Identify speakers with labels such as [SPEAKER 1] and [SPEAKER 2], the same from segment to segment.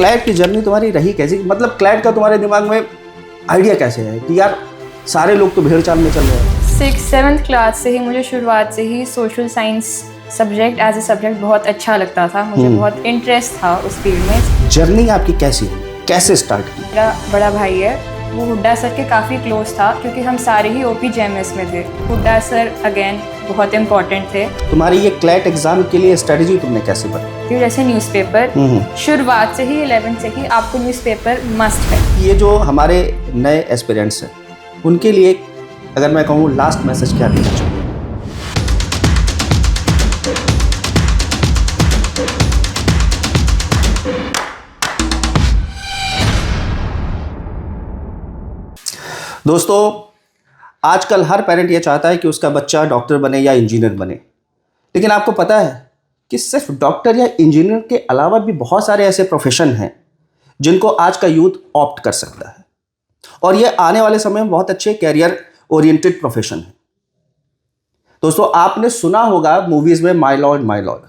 [SPEAKER 1] CLAT की journey तुम्हारी रही कैसी, मतलब क्लैट का तुम्हारे दिमाग में आइडिया कैसे है कि यार सारे लोग तो भेड़ चाल में चल रहे हैं?
[SPEAKER 2] 6th-7th क्लास से ही मुझे शुरुआत से ही social science subject as a subject बहुत अच्छा लगता था। मुझे बहुत इंटरेस्ट था उस फील्ड में।
[SPEAKER 1] जर्नी आपकी कैसी है, कैसे स्टार्ट की?
[SPEAKER 2] मेरा बड़ा भाई है, वो हुड्डा सर के काफ़ी क्लोज था क्योंकि हम सारे ही ओपी जेएमएस में थे। हुड्डा सर अगेन बहुत इम्पोर्टेंट थे।
[SPEAKER 1] तुम्हारी ये क्लैट एग्जाम के लिए स्ट्रेटजी तुमने कैसे बनाई?
[SPEAKER 2] फिर जैसे न्यूज़पेपर शुरुआत से ही 11th से ही आपको न्यूज़पेपर मस्ट है।
[SPEAKER 1] ये जो हमारे नए एस्पिरेंट्स हैं उनके लिए अगर मैं कहूँ लास्ट मैसेज क्या देना चाहूँ? दोस्तों, आजकल हर पेरेंट ये चाहता है कि उसका बच्चा डॉक्टर बने या इंजीनियर बने, लेकिन आपको पता है कि सिर्फ डॉक्टर या इंजीनियर के अलावा भी बहुत सारे ऐसे प्रोफेशन हैं जिनको आज का यूथ ऑप्ट कर सकता है और ये आने वाले समय में बहुत अच्छे कैरियर ओरिएंटेड प्रोफेशन है। दोस्तों, आपने सुना होगा मूवीज में माय लॉर्ड,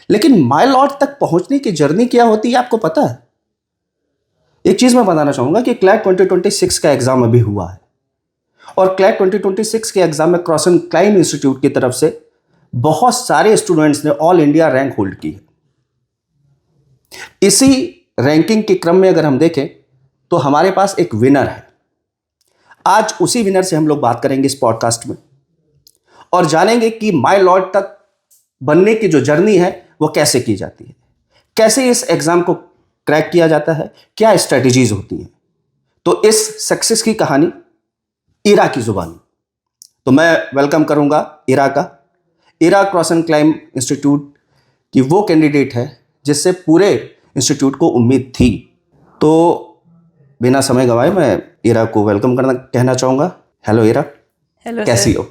[SPEAKER 1] लेकिन माय लॉर्ड तक पहुंचने की जर्नी क्या होती है आपको पता है? एक चीज मैं बताना चाहूंगा कि क्लैट 2026 का एग्जाम अभी हुआ है और क्लैट 2026 के एग्जाम में क्रॉस एंड क्लाइंब इंस्टीट्यूट की तरफ से बहुत सारे स्टूडेंट्स ने ऑल इंडिया रैंक होल्ड की है। इसी रैंकिंग के क्रम में अगर हम देखें तो हमारे पास एक विनर है। आज उसी विनर से हम लोग बात करेंगे इस पॉडकास्ट में और जानेंगे कि माय लॉर्ड तक बनने की जो जर्नी है वो कैसे की जाती है, कैसे इस एग्जाम को क्रैक किया जाता है, क्या स्ट्रेटजीज होती हैं। तो इस सक्सेस की कहानी इरा की जुबानी। तो मैं वेलकम करूंगा इरा का। इरा क्रॉस एंड क्लाइंब इंस्टीट्यूट की वो कैंडिडेट है जिससे पूरे इंस्टीट्यूट को उम्मीद थी। तो बिना समय गंवाए मैं इरा को वेलकम कहना चाहूँगा। हेलो इरा।
[SPEAKER 2] हेलो
[SPEAKER 1] कैसी
[SPEAKER 2] सर।
[SPEAKER 1] हो?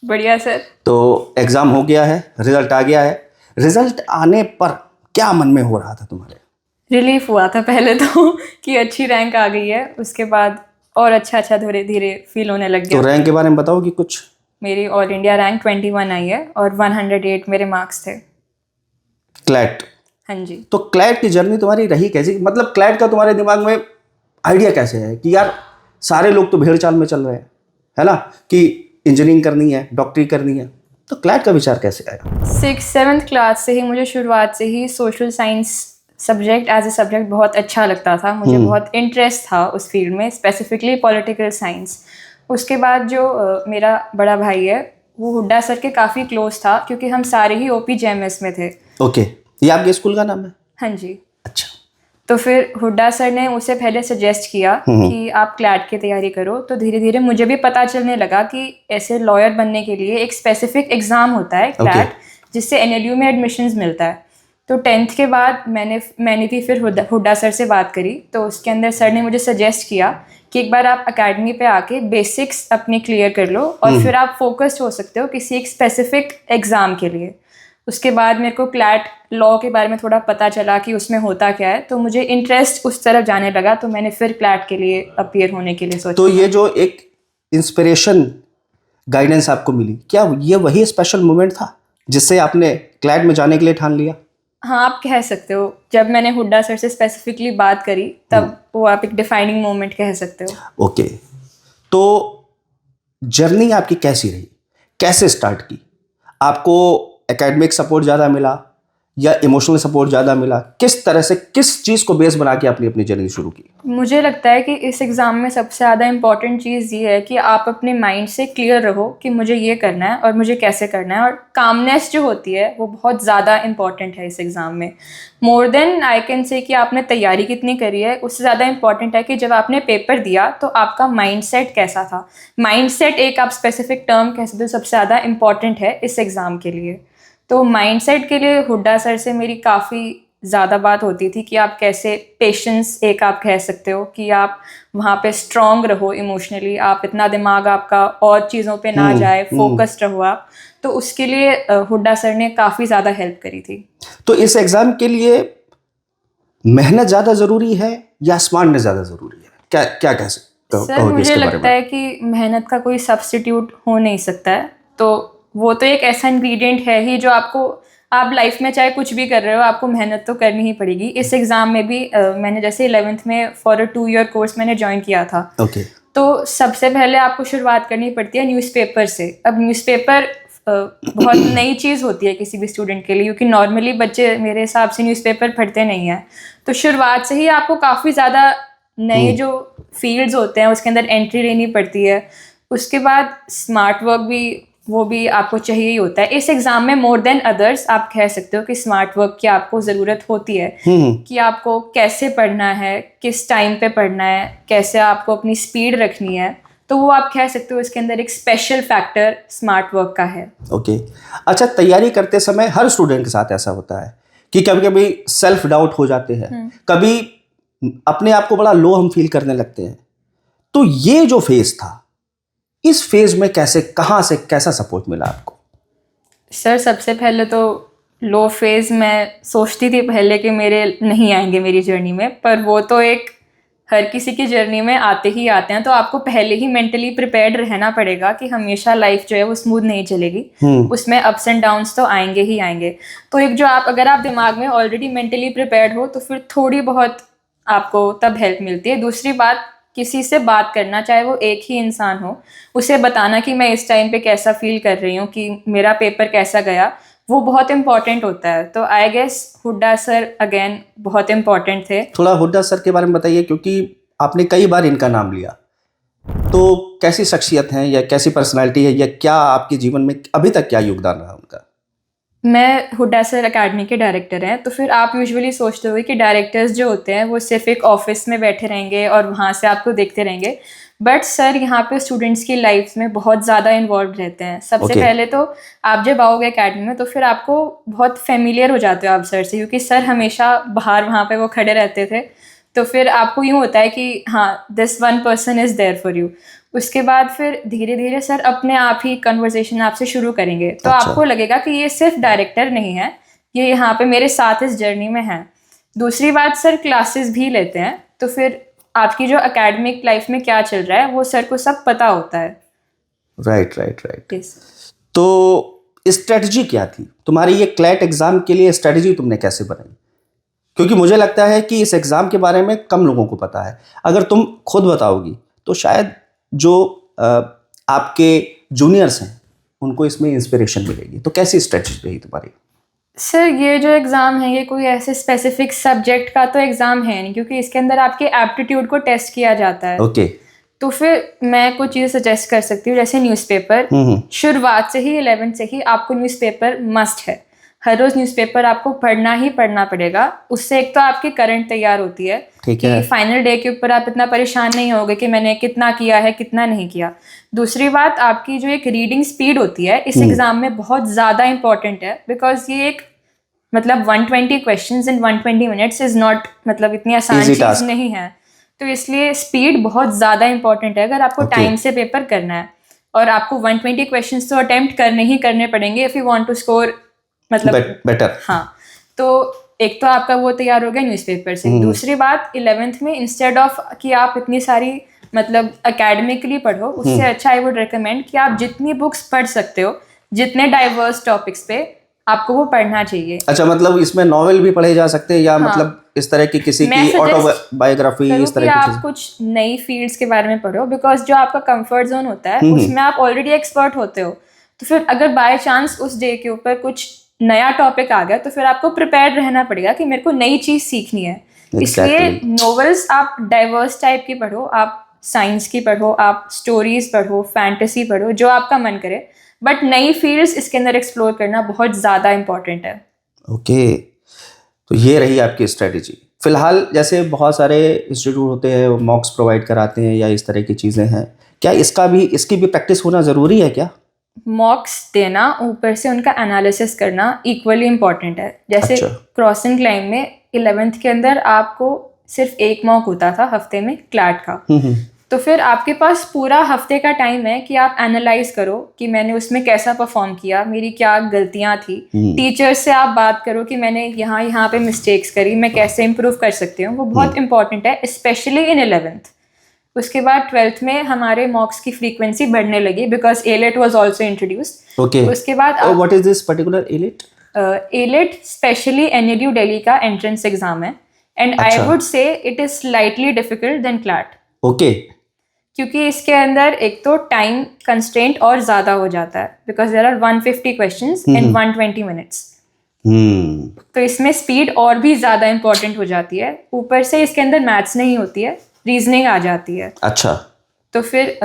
[SPEAKER 2] बढ़िया सर।
[SPEAKER 1] तो एग्ज़ाम हो गया है, रिजल्ट आ गया है। रिजल्ट आने पर क्या मन में हो रहा था तुम्हारे?
[SPEAKER 2] रिलीफ हुआ था पहले तो कि अच्छी रैंक आ गई है, उसके बाद और अच्छा धीरे धीरे फील होने लग गया।
[SPEAKER 1] तो रैंक के बारे में बताओ कि कुछ।
[SPEAKER 2] मेरी ऑल इंडिया रैंक 21 आई है और 108 मेरे मार्क्स थे।
[SPEAKER 1] क्लैट।
[SPEAKER 2] हाँ जी।
[SPEAKER 1] तो क्लैट की जर्नी तुम्हारी रही कैसी, मतलब क्लैट का तुम्हारे दिमाग में आइडिया कैसे है कि यार सारे लोग तो भेड़ चाल में चल रहे हैं, है ना, कि इंजीनियरिंग करनी है, डॉक्टरी करनी है, तो क्लैट का विचार कैसे आया?
[SPEAKER 2] 6th-7th क्लास से ही मुझे शुरुआत से ही social science subject as a subject बहुत अच्छा लगता था। मुझे बहुत इंटरेस्ट था उस फील्ड में, स्पेसिफिकली पॉलिटिकल साइंस। उसके बाद जो मेरा बड़ा भाई है वो हुड्डा सर के काफ़ी क्लोज था क्योंकि हम सारे ही ओपी जेएमएस में थे।
[SPEAKER 1] ओके, ये आपके स्कूल का नाम है?
[SPEAKER 2] हाँ जी।
[SPEAKER 1] अच्छा।
[SPEAKER 2] तो फिर हुड्डा सर ने उसे पहले सजेस्ट किया कि आप क्लैट की तैयारी करो। तो धीरे धीरे मुझे भी पता चलने लगा कि ऐसे लॉयर बनने के लिए एक स्पेसिफिक एग्ज़ाम होता है क्लैट, जिससे एनएलयू में एडमिशन्स मिलता है। तो 10th के बाद मैंने भी फिर हुड्डा सर से बात करी। तो उसके अंदर सर ने मुझे सजेस्ट किया कि एक बार आप एकेडमी पे आके बेसिक्स अपने क्लियर कर लो और फिर आप फोकस्ड हो सकते हो किसी एक स्पेसिफिक एग्ज़ाम के लिए। उसके बाद मेरे को क्लैट लॉ के बारे में थोड़ा पता चला कि उसमें होता क्या है, तो मुझे इंटरेस्ट उस तरफ जाने लगा। तो मैंने फिर क्लैट के लिए अपीयर होने के लिए सोचा।
[SPEAKER 1] तो ये जो एक इंस्पिरेशन गाइडेंस आपको मिली, क्या ये वही स्पेशल मोमेंट था जिससे आपने क्लैट में जाने के लिए ठान लिया?
[SPEAKER 2] हाँ, आप कह सकते हो। जब मैंने हुड्डा सर से स्पेसिफिकली बात करी तब वो आप एक डिफाइनिंग मोमेंट कह सकते हो।
[SPEAKER 1] ओके, तो जर्नी आपकी कैसी रही, कैसे स्टार्ट की? आपको एकेडमिक सपोर्ट ज़्यादा मिला या इमोशनल सपोर्ट ज़्यादा मिला? किस तरह से, किस चीज़ को बेस बना के आपने अपनी जर्नी शुरू की?
[SPEAKER 2] मुझे लगता है कि इस एग्ज़ाम में सबसे ज़्यादा इम्पॉर्टेंट चीज़ ये है कि आप अपने माइंड से क्लियर रहो कि मुझे ये करना है और मुझे कैसे करना है। और कामनेस जो होती है वो बहुत ज़्यादा इम्पॉर्टेंट है इस एग्ज़ाम में। More then I can say कि आपने तैयारी कितनी करी है, उससे ज़्यादा इम्पॉर्टेंट है कि जब आपने पेपर दिया तो आपका माइंड सेट कैसा था। माइंड सेट एक आप स्पेसिफिक टर्म कह सकते हो, सबसे ज़्यादा इम्पॉर्टेंट है इस एग्ज़ाम के लिए। तो माइंडसेट के लिए हुड्डा सर से मेरी काफ़ी ज़्यादा बात होती थी कि आप कैसे पेशेंस, एक आप कह सकते हो कि आप वहाँ पे स्ट्रॉन्ग रहो इमोशनली, आप इतना दिमाग आपका और चीज़ों पे ना जाए, फोकस्ड रहो आप। तो उसके लिए हुड्डा सर ने काफ़ी ज़्यादा हेल्प करी थी।
[SPEAKER 1] तो इस एग्ज़ाम के लिए मेहनत ज़्यादा ज़रूरी है या स्मार्टनेस ज़्यादा ज़रूरी है? क्या क्या कह सकते हो?
[SPEAKER 2] सर, मुझे लगता है कि मेहनत का कोई सब्स्टिट्यूट हो नहीं सकता है। तो वो तो एक ऐसा इंग्रेडिएंट है ही जो आपको आप लाइफ में चाहे कुछ भी कर रहे हो, आपको मेहनत तो करनी ही पड़ेगी। इस एग्ज़ाम में भी मैंने जैसे 11th में फॉर अ 2 ईयर कोर्स मैंने ज्वाइन किया था।
[SPEAKER 1] ओके।
[SPEAKER 2] तो सबसे पहले आपको शुरुआत करनी पड़ती है न्यूज़पेपर से। अब न्यूज़पेपर बहुत नई चीज़ होती है किसी भी स्टूडेंट के लिए, क्योंकि नॉर्मली बच्चे मेरे हिसाब से न्यूज़पेपर पढ़ते नहीं हैं। तो शुरुआत से ही आपको काफ़ी ज़्यादा नए जो फील्ड्स होते हैं उसके अंदर एंट्री लेनी पड़ती है। उसके बाद स्मार्ट वर्क भी, वो भी आपको चाहिए ही होता है। इस एग्ज़ाम में मोर देन अदर्स आप कह सकते हो कि स्मार्ट वर्क की आपको ज़रूरत होती है, कि आपको कैसे पढ़ना है, किस टाइम पे पढ़ना है, कैसे आपको अपनी स्पीड रखनी है। तो वो आप कह सकते हो इसके अंदर एक स्पेशल फैक्टर स्मार्ट वर्क का है।
[SPEAKER 1] ओके। अच्छा, तैयारी करते समय हर स्टूडेंट के साथ ऐसा होता है कि कभी कभी सेल्फ डाउट हो जाते हैं, कभी अपने आप को बड़ा लो हम फील करने लगते हैं। तो ये जो फेज था, इस फेज में कैसे, कहाँ से कैसा सपोर्ट मिला आपको?
[SPEAKER 2] सर सबसे पहले तो लो फेज मैं सोचती थी पहले कि मेरे नहीं आएंगे मेरी जर्नी में, पर वो तो एक हर किसी की जर्नी में आते ही आते हैं। तो आपको पहले ही मेंटली प्रिपेयर्ड रहना पड़ेगा कि हमेशा लाइफ जो है वो स्मूथ नहीं चलेगी, उसमें अप्स एंड डाउन्स तो आएंगे ही आएंगे। तो एक जो आप, अगर आप दिमाग में ऑलरेडी मेंटली प्रिपेयर्ड हो तो फिर थोड़ी बहुत आपको तब हेल्प मिलती है। दूसरी बात, किसी से बात करना, चाहे वो एक ही इंसान हो, उसे बताना कि मैं इस टाइम पे कैसा फील कर रही हूँ, कि मेरा पेपर कैसा गया, वो बहुत इंपॉर्टेंट होता है। तो I guess Hooda sir again बहुत इंपॉर्टेंट थे।
[SPEAKER 1] थोड़ा हुड्डा सर के बारे में बताइए, क्योंकि आपने कई बार इनका नाम लिया। तो कैसी शख्सियत हैं, या कैसी पर्सनालिटी है, या क्या आपके जीवन में अभी तक क्या योगदान रहा उनका?
[SPEAKER 2] मैं हुड्डा सर अकेडमी के डायरेक्टर हैं। तो फिर आप यूजुअली सोचते हो कि डायरेक्टर्स जो होते हैं वो सिर्फ एक ऑफिस में बैठे रहेंगे और वहाँ से आपको देखते रहेंगे, बट सर यहाँ पे स्टूडेंट्स की लाइफ में बहुत ज़्यादा इन्वॉल्व रहते हैं। सबसे पहले तो आप जब आओगे अकेडमी में तो फिर आपको बहुत फेमिलियर हो जाते हो आप सर से, क्योंकि सर हमेशा बाहर वहाँ पे वो खड़े रहते थे। तो फिर आपको यूँ होता है कि हाँ, this one person is there for you. उसके बाद फिर धीरे धीरे सर अपने आप ही कन्वर्सेशन आपसे शुरू करेंगे। तो आपको लगेगा कि ये सिर्फ डायरेक्टर नहीं है, ये यहाँ पे मेरे साथ इस जर्नी में है। दूसरी बात, सर क्लासेस भी लेते हैं, तो फिर आपकी जो एकेडमिक लाइफ में क्या चल रहा है वो सर को सब पता होता है।
[SPEAKER 1] राइट।
[SPEAKER 2] Yes.
[SPEAKER 1] तो स्ट्रेटजी क्या थी तुम्हारी, ये क्लैट एग्जाम के लिए स्ट्रेटजी तुमने कैसे बनाई? क्योंकि मुझे लगता है कि इस एग्जाम के बारे में कम लोगों को पता है। अगर तुम खुद बताओगी तो शायद जो आपके जूनियर्स हैं उनको इसमें इंस्पिरेशन मिलेगी। तो कैसी स्ट्रेटजी रही तुम्हारी?
[SPEAKER 2] सर ये जो एग्ज़ाम है ये कोई ऐसे स्पेसिफिक सब्जेक्ट का तो एग्ज़ाम है नहीं, क्योंकि इसके अंदर आपके एप्टीट्यूड को टेस्ट किया जाता है।
[SPEAKER 1] ओके।
[SPEAKER 2] तो फिर मैं कुछ चीज़ सजेस्ट कर सकती हूँ, जैसे न्यूज़पेपर। शुरुआत से ही 11th से ही आपको न्यूज़पेपर मस्ट है। हर रोज़ न्यूज़पेपर आपको पढ़ना ही पढ़ना पड़ेगा। उससे एक तो आपकी करंट तैयार होती है कि फाइनल डे के ऊपर आप इतना परेशान नहीं होगे कि मैंने कितना किया है कितना नहीं किया। दूसरी बात, आपकी जो एक रीडिंग स्पीड होती है इस एग्ज़ाम में बहुत ज़्यादा इंपॉर्टेंट है, बिकॉज ये एक मतलब 120 questions in 120 minutes is not, मतलब इतनी आसान चीज़ नहीं है। तो इसलिए स्पीड बहुत ज़्यादा इंपॉर्टेंट है अगर आपको टाइम से पेपर करना है। और आपको 120 क्वेश्चंस तो अटेम्प्ट करने ही करने पड़ेंगे if you want to score मतलब
[SPEAKER 1] बेटर।
[SPEAKER 2] हाँ, तो एक तो आपका वो तैयार हो गया न्यूज़पेपर से। दूसरी बात, 11th में इंस्टेड ऑफ कि आप इतनी सारी मतलब एकेडमिकली पढ़ो, उससे अच्छा आई वुड रिकमेंड कि आप जितनी बुक्स पढ़ सकते हो, जितने डाइवर्स टॉपिक्स पे, आपको वो पढ़ना चाहिए।
[SPEAKER 1] अच्छा, मतलब इसमें नॉवेल भी पढ़े जा सकते हैं, या मतलब इस तरह की किसी की ऑटोबायोग्राफी, इस तरह की
[SPEAKER 2] आप कुछ नई फील्ड्स के बारे में पढ़ो, बिकॉज जो आपका कंफर्ट जोन होता है उसमें आप ऑलरेडी एक्सपर्ट होते हो। तो फिर अगर बाय चांस उस डे के ऊपर कुछ नया टॉपिक आ गया तो फिर आपको प्रिपेयर रहना पड़ेगा कि मेरे को नई चीज़ सीखनी है। इसलिए नॉवेल्स आप डाइवर्स टाइप की पढ़ो, आप साइंस की पढ़ो, आप स्टोरीज पढ़ो, फैंटेसी पढ़ो, जो आपका मन करे, बट नई फील्ड्स इसके अंदर एक्सप्लोर करना बहुत ज़्यादा इंपॉर्टेंट है।
[SPEAKER 1] ओके, तो ये रही आपकी स्ट्रेटेजी। फिलहाल जैसे बहुत सारे इंस्टीट्यूट होते हैं, मॉक्स प्रोवाइड कराते हैं या इस तरह की चीज़ें हैं, क्या इसकी भी प्रैक्टिस होना ज़रूरी है क्या?
[SPEAKER 2] मॉक्स देना, ऊपर से उनका एनालिसिस करना इक्वली इम्पॉर्टेंट है। जैसे क्रॉसिंग क्लाइंब में 11th के अंदर आपको सिर्फ एक मॉक होता था हफ्ते में क्लैट का। तो फिर आपके पास पूरा हफ्ते का टाइम है कि आप एनालाइज करो कि मैंने उसमें कैसा परफॉर्म किया, मेरी क्या गलतियां थी। टीचर्स से आप बात करो कि मैंने यहाँ पे मिस्टेक्स करी, मैं कैसे इम्प्रूव कर सकती हूँ। वो बहुत इंपॉर्टेंट है, स्पेशली इन 11th। उसके बाद 12th में हमारे मॉक्स की फ्रीक्वेंसी बढ़ने लगी because AILET was also introduced.
[SPEAKER 1] Okay,
[SPEAKER 2] उसके बाद
[SPEAKER 1] what is this particular AILET?
[SPEAKER 2] AILET specially NLU Delhi का एंट्रेंस एग्जाम है एंड आई
[SPEAKER 1] अच्छा।
[SPEAKER 2] Would say it is slightly difficult than CLAT,
[SPEAKER 1] okay.
[SPEAKER 2] क्योंकि इसके अंदर एक तो टाइम कंस्ट्रेंट और ज़्यादा हो जाता है because there are 150 questions in 120 minutes. तो इसमें स्पीड और भी ज़्यादा इंपॉर्टेंट हो जाती है। ऊपर से इसके अंदर मैथ्स नहीं होती है, रीजनिंग आ जाती है।
[SPEAKER 1] अच्छा।
[SPEAKER 2] तो फिर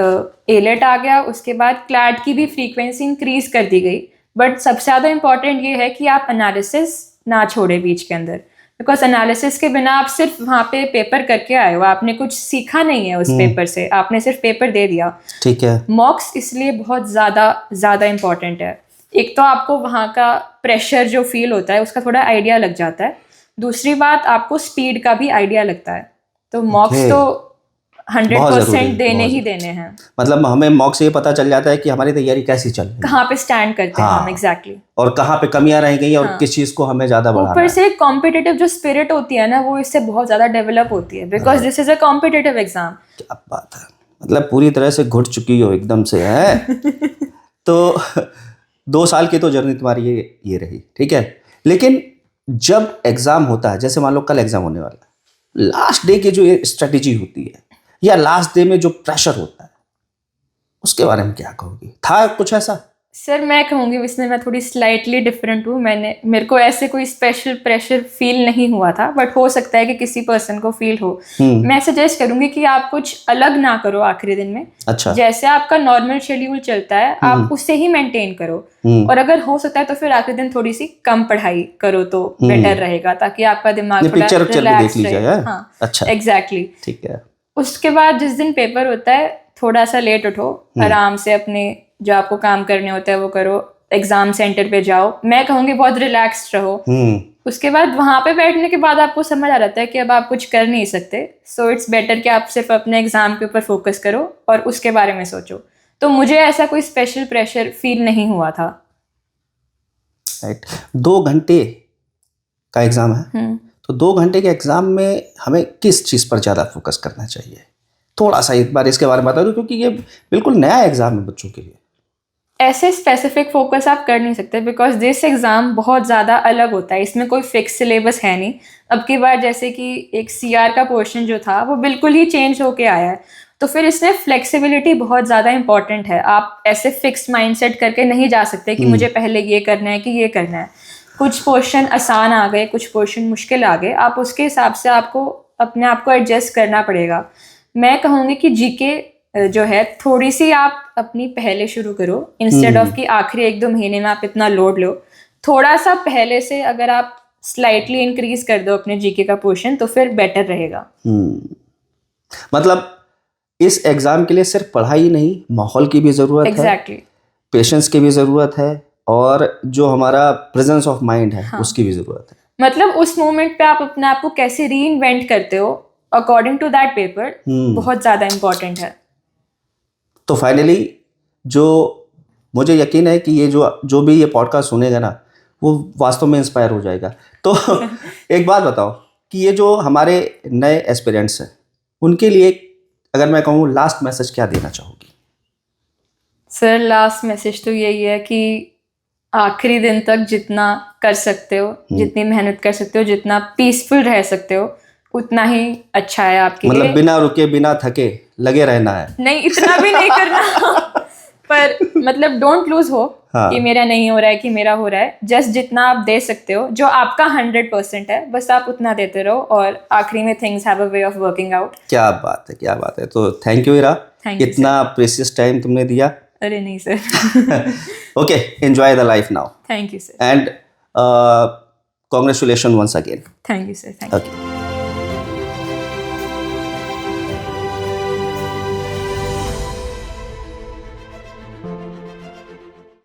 [SPEAKER 2] एलेट आ गया, उसके बाद क्लैट की भी फ्रीक्वेंसी इंक्रीज कर दी गई। बट सबसे ज़्यादा इंपॉर्टेंट ये है कि आप एनालिसिस ना छोड़े बीच के अंदर, बिकॉज एनालिसिस के बिना आप सिर्फ वहाँ पे पेपर करके आए हो, आपने कुछ सीखा नहीं है उस पेपर से, आपने सिर्फ पेपर दे दिया।
[SPEAKER 1] ठीक है।
[SPEAKER 2] मॉक्स इसलिए बहुत ज़्यादा इंपॉर्टेंट है। एक तो आपको वहाँ का प्रेशर जो फील होता है उसका थोड़ा आइडिया लग जाता है, दूसरी बात आपको स्पीड का भी आइडिया लगता है। तो मॉक्स
[SPEAKER 1] Okay.
[SPEAKER 2] तो
[SPEAKER 1] बहुत जरूरी
[SPEAKER 2] 100%
[SPEAKER 1] है,
[SPEAKER 2] देने
[SPEAKER 1] बहुत
[SPEAKER 2] ही
[SPEAKER 1] जरूरी।
[SPEAKER 2] देने हैं।
[SPEAKER 1] मतलब हमें मॉक से ये पता चल जाता है कि हमारी तैयारी कैसी चल रही है,
[SPEAKER 2] कहाँ पे स्टैंड करते हैं
[SPEAKER 1] हाँ।
[SPEAKER 2] हम एग्जैक्टली,
[SPEAKER 1] और कहाँ पे कमियां रह गई और
[SPEAKER 2] हाँ।
[SPEAKER 1] किस चीज को हमें ज्यादा बढ़ाना
[SPEAKER 2] ऊपर
[SPEAKER 1] है।
[SPEAKER 2] से कॉम्पिटिटिव जो स्पिरिट होती है ना, वो इससे बहुत ज़्यादा डेवलप होती है because this is a competitive exam.
[SPEAKER 1] क्या बात है, मतलब पूरी तरह से घुट चुकी हो एकदम से है। तो 2 साल की तो जर्नी तुम्हारी ये रही, ठीक है। लेकिन जब एग्जाम होता है, जैसे मान लो कल एग्जाम होने वाला है, लास्ट डे की जो ये स्ट्रेटेजी होती है या लास्ट डे में जो प्रेशर होता है, उसके बारे में क्या कहोगी? था कुछ ऐसा?
[SPEAKER 2] सर मैं कहूँगी इसमें मैं थोड़ी स्लाइटली डिफरेंट हूँ। मेरे को ऐसे कोई स्पेशल प्रेशर फील नहीं हुआ था, बट हो सकता है कि किसी पर्सन को फील हो। मैं सजेस्ट करूँगी कि आप कुछ अलग ना करो आखिरी दिन में।
[SPEAKER 1] अच्छा।
[SPEAKER 2] जैसे आपका नॉर्मल शेड्यूल चलता है आप उसे ही मेंटेन करो, और अगर हो सकता है तो फिर आखिरी दिन थोड़ी सी कम पढ़ाई करो तो बेटर रहेगा, ताकि आपका दिमाग थोड़ा
[SPEAKER 1] पिक्चर देख
[SPEAKER 2] रिलैक्स
[SPEAKER 1] लीजिए।
[SPEAKER 2] रहे। हाँ,
[SPEAKER 1] अच्छा,
[SPEAKER 2] एग्जैक्टली।
[SPEAKER 1] ठीक है।
[SPEAKER 2] उसके बाद जिस दिन पेपर होता है थोड़ा सा लेट उठो, आराम से अपने जो आपको काम करने होता है वो करो, एग्जाम सेंटर पे जाओ। मैं कहूँगी बहुत रिलैक्स्ड रहो। उसके बाद वहाँ पे बैठने के बाद आपको समझ आ जाता है कि अब आप कुछ कर नहीं सकते, सो इट्स बेटर कि आप सिर्फ अपने एग्जाम के ऊपर फोकस करो और उसके बारे में सोचो। तो मुझे ऐसा कोई स्पेशल प्रेशर फील नहीं हुआ था।
[SPEAKER 1] राइट। 2 घंटे का एग्जाम है, तो 2 घंटे के एग्जाम में हमें किस चीज़ पर ज़्यादा फोकस करना चाहिए? थोड़ा सा एक बार इसके बारे में बता दो, क्योंकि ये बिल्कुल नया एग्जाम है बच्चों के लिए।
[SPEAKER 2] ऐसे स्पेसिफिक फोकस आप कर नहीं सकते बिकॉज दिस एग्ज़ाम बहुत ज़्यादा अलग होता है। इसमें कोई फिक्स सिलेबस है नहीं। अब की बार जैसे कि एक CR का पोर्शन जो था वो बिल्कुल ही चेंज होके आया है, तो फिर इसमें फ्लेक्सिबिलिटी बहुत ज़्यादा इंपॉर्टेंट है। आप ऐसे फिक्स माइंडसेट करके नहीं जा सकते कि मुझे पहले ये करना है कि ये करना है। कुछ पोर्शन आसान आ गए, कुछ पोर्शन मुश्किल आ गए, आप उसके हिसाब से आपको अपने आप को एडजस्ट करना पड़ेगा। मैं कहूँगी कि GK जो है थोड़ी सी आप अपनी पहले शुरू करो, इंस्टेड ऑफ कि आखिरी 1-2 महीने में आप इतना लोड लो। थोड़ा सा पहले से अगर आप स्लाइटली इंक्रीज कर दो अपने GK का पोर्शन तो फिर बेटर रहेगा।
[SPEAKER 1] मतलब इस एग्जाम के लिए सिर्फ पढ़ाई नहीं, माहौल की भी जरूरत
[SPEAKER 2] Exactly.
[SPEAKER 1] है, पेशेंस की भी जरूरत है, और जो हमारा प्रेजेंस ऑफ माइंड है उसकी भी जरूरत है।
[SPEAKER 2] मतलब उस मोमेंट पे आप अपने आप को कैसे री इन्वेंट करते हो अकॉर्डिंग टू दैट पेपर, बहुत ज़्यादा इंपॉर्टेंट है।
[SPEAKER 1] तो फाइनली जो मुझे यकीन है कि ये जो भी ये पॉडकास्ट सुनेगा ना, वो वास्तव में इंस्पायर हो जाएगा। तो एक बात बताओ कि ये जो हमारे नए एस्पिरेंट्स हैं उनके लिए अगर मैं कहूँ लास्ट मैसेज क्या देना चाहोगी?
[SPEAKER 2] सर लास्ट मैसेज तो यही है कि आखिरी दिन तक जितना कर सकते हो, जितनी मेहनत कर सकते हो, जितना पीसफुल रह सकते हो, उतना ही अच्छा है आपके लिए।
[SPEAKER 1] मतलब बिना रुके बिना थके लगे रहना है।
[SPEAKER 2] नहीं, इतना भी नहीं करना पर मतलब डोंट लूज होप कि मेरा नहीं हो रहा है कि मेरा हो रहा है। जस्ट जितना आप दे सकते हो, जो आपका 100% है, बस आप उतना देते रहो और आखिरी में things have a way of working out.
[SPEAKER 1] क्या बात है, क्या बात है। तो थैंक यू इरा, इतना प्रेशियस टाइम तुमने दिया।
[SPEAKER 2] अरे नहीं सर।
[SPEAKER 1] Okay, enjoy the life now.
[SPEAKER 2] Thank you sir.
[SPEAKER 1] And congratulation once again.
[SPEAKER 2] Thank you sir. Thank you.
[SPEAKER 1] Okay.